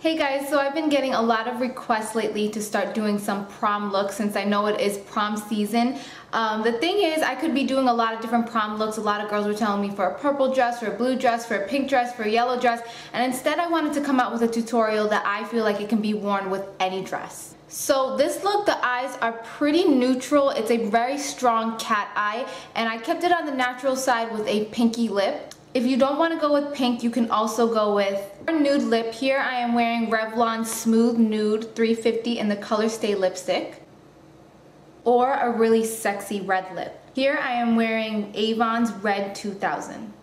Hey guys, so I've been getting a lot of requests lately to start doing some prom looks since I know it is prom season. The thing is, I could be doing a lot of different prom looks. A lot of girls were telling me for a purple dress, for a blue dress, for a pink dress, for a yellow dress, and instead I wanted to come out with a tutorial that I feel like it can be worn with any dress. So this look, the eyes are pretty neutral. It's a very strong cat eye, and I kept it on the natural side with a pinky lip. If you don't want to go with pink, you can also go with a nude lip. Here I am wearing Revlon Smooth Nude 350 in the Color Stay lipstick, or a really sexy red lip. Here I am wearing Avon's Red 2000.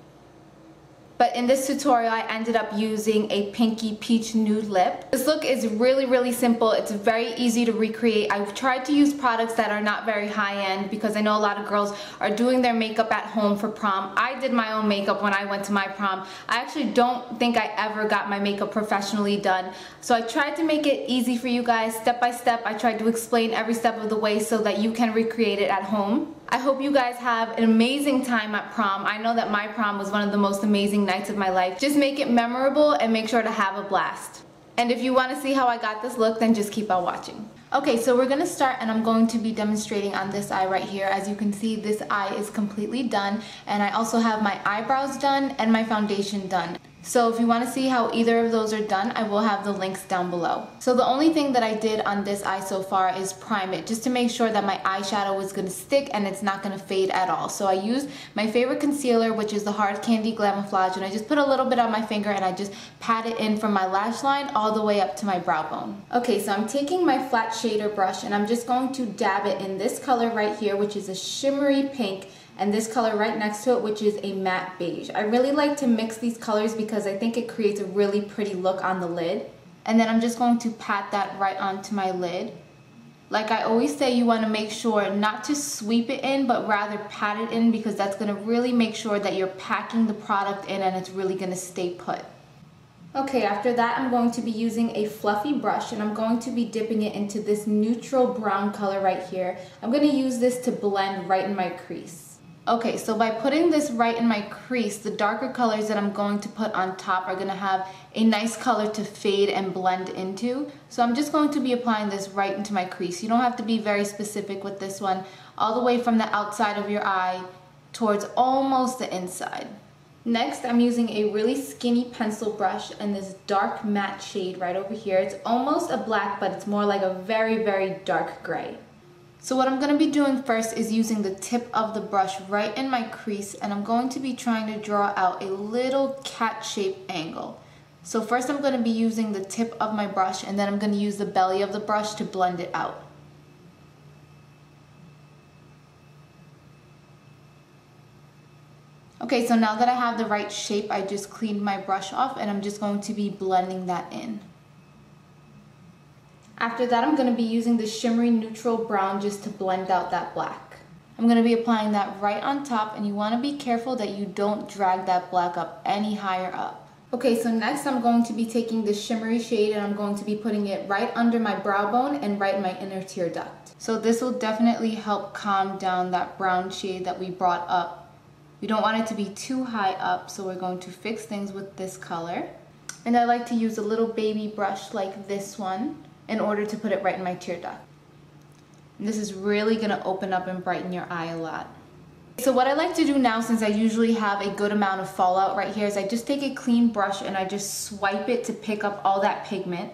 But in this tutorial, I ended up using a pinky peach nude lip. This look is really simple. It's very easy to recreate. I've tried to use products that are not very high-end because I know a lot of girls are doing their makeup at home for prom. I did my own makeup when I went to my prom. I actually don't think I ever got my makeup professionally done. So I tried to make it easy for you guys, step by step. I tried to explain every step of the way so that you can recreate it at home. I hope you guys have an amazing time at prom. I know that my prom was one of the most amazing nights of my life. Just make it memorable and make sure to have a blast. And if you want to see how I got this look, then just keep on watching. Okay, so we're going to start, and I'm going to be demonstrating on this eye right here. As you can see, this eye is completely done, and I also have my eyebrows done and my foundation done. So if you want to see how either of those are done, I will have the links down below. So the only thing that I did on this eye so far is prime it, just to make sure that my eyeshadow is going to stick and it's not going to fade at all. So I used my favorite concealer, which is the Hard Candy Glamouflage, and I just put a little bit on my finger and I just pat it in from my lash line all the way up to my brow bone. Okay, so I'm taking my flat shader brush and I'm just going to dab it in this color right here, which is a shimmery pink, and this color right next to it, which is a matte beige. I really like to mix these colors because I think it creates a really pretty look on the lid. And then I'm just going to pat that right onto my lid. Like I always say, you want to make sure not to sweep it in, but rather pat it in, because that's going to really make sure that you're packing the product in and it's really going to stay put. Okay, after that I'm going to be using a fluffy brush and I'm going to be dipping it into this neutral brown color right here. I'm going to use this to blend right in my crease. Okay, so by putting this right in my crease, the darker colors that I'm going to put on top are going to have a nice color to fade and blend into. So I'm just going to be applying this right into my crease. You don't have to be very specific with this one, all the way from the outside of your eye towards almost the inside. Next, I'm using a really skinny pencil brush and this dark matte shade right over here. It's almost a black, but it's more like a very dark gray. So what I'm going to be doing first is using the tip of the brush right in my crease, and I'm going to be trying to draw out a little cat-shaped angle. So first I'm going to be using the tip of my brush, and then I'm going to use the belly of the brush to blend it out. Okay, so now that I have the right shape, I just cleaned my brush off and I'm just going to be blending that in. After that, I'm going to be using the shimmery neutral brown just to blend out that black. I'm going to be applying that right on top, and you want to be careful that you don't drag that black up any higher up. Okay, so next I'm going to be taking the shimmery shade and I'm going to be putting it right under my brow bone and right in my inner tear duct. So this will definitely help calm down that brown shade that we brought up. We don't want it to be too high up, so we're going to fix things with this color. And I like to use a little baby brush like this one in order to put it right in my tear duct. And this is really going to open up and brighten your eye a lot. So what I like to do now, since I usually have a good amount of fallout right here, is I just take a clean brush and I just swipe it to pick up all that pigment.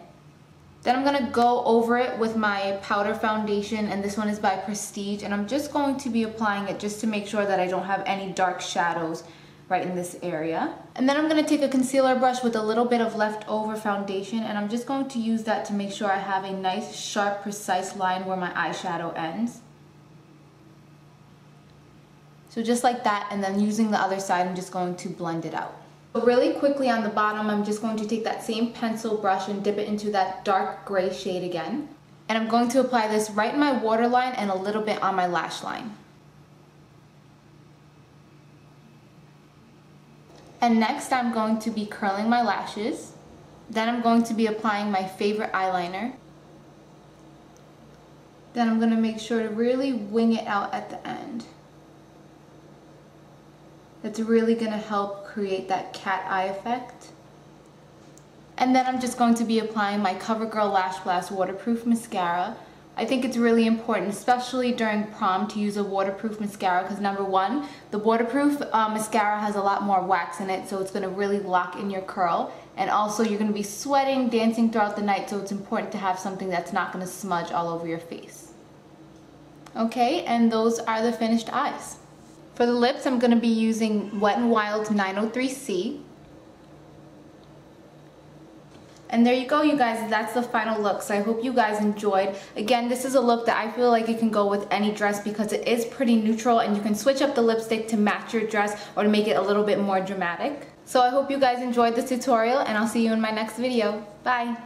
Then I'm going to go over it with my powder foundation, and this one is by Prestige, and I'm just going to be applying it just to make sure that I don't have any dark shadows right in this area. And then I'm going to take a concealer brush with a little bit of leftover foundation, and I'm just going to use that to make sure I have a nice, sharp, precise line where my eyeshadow ends. So just like that, and then using the other side, I'm just going to blend it out. So really quickly on the bottom, I'm just going to take that same pencil brush and dip it into that dark gray shade again. And I'm going to apply this right in my waterline and a little bit on my lash line. And next I'm going to be curling my lashes. Then I'm going to be applying my favorite eyeliner. Then I'm going to make sure to really wing it out at the end. That's really going to help create that cat eye effect. And then I'm just going to be applying my CoverGirl Lash Blast Waterproof Mascara. I think it's really important, especially during prom, to use a waterproof mascara because number one, the waterproof mascara has a lot more wax in it, so it's going to really lock in your curl. And also you're going to be sweating, dancing throughout the night, so it's important to have something that's not going to smudge all over your face. Okay, and those are the finished eyes. For the lips, I'm going to be using Wet n Wild's 903C. And there you go, you guys, that's the final look. So I hope you guys enjoyed. Again, this is a look that I feel like it can go with any dress because it is pretty neutral and you can switch up the lipstick to match your dress or to make it a little bit more dramatic. So I hope you guys enjoyed this tutorial and I'll see you in my next video. Bye!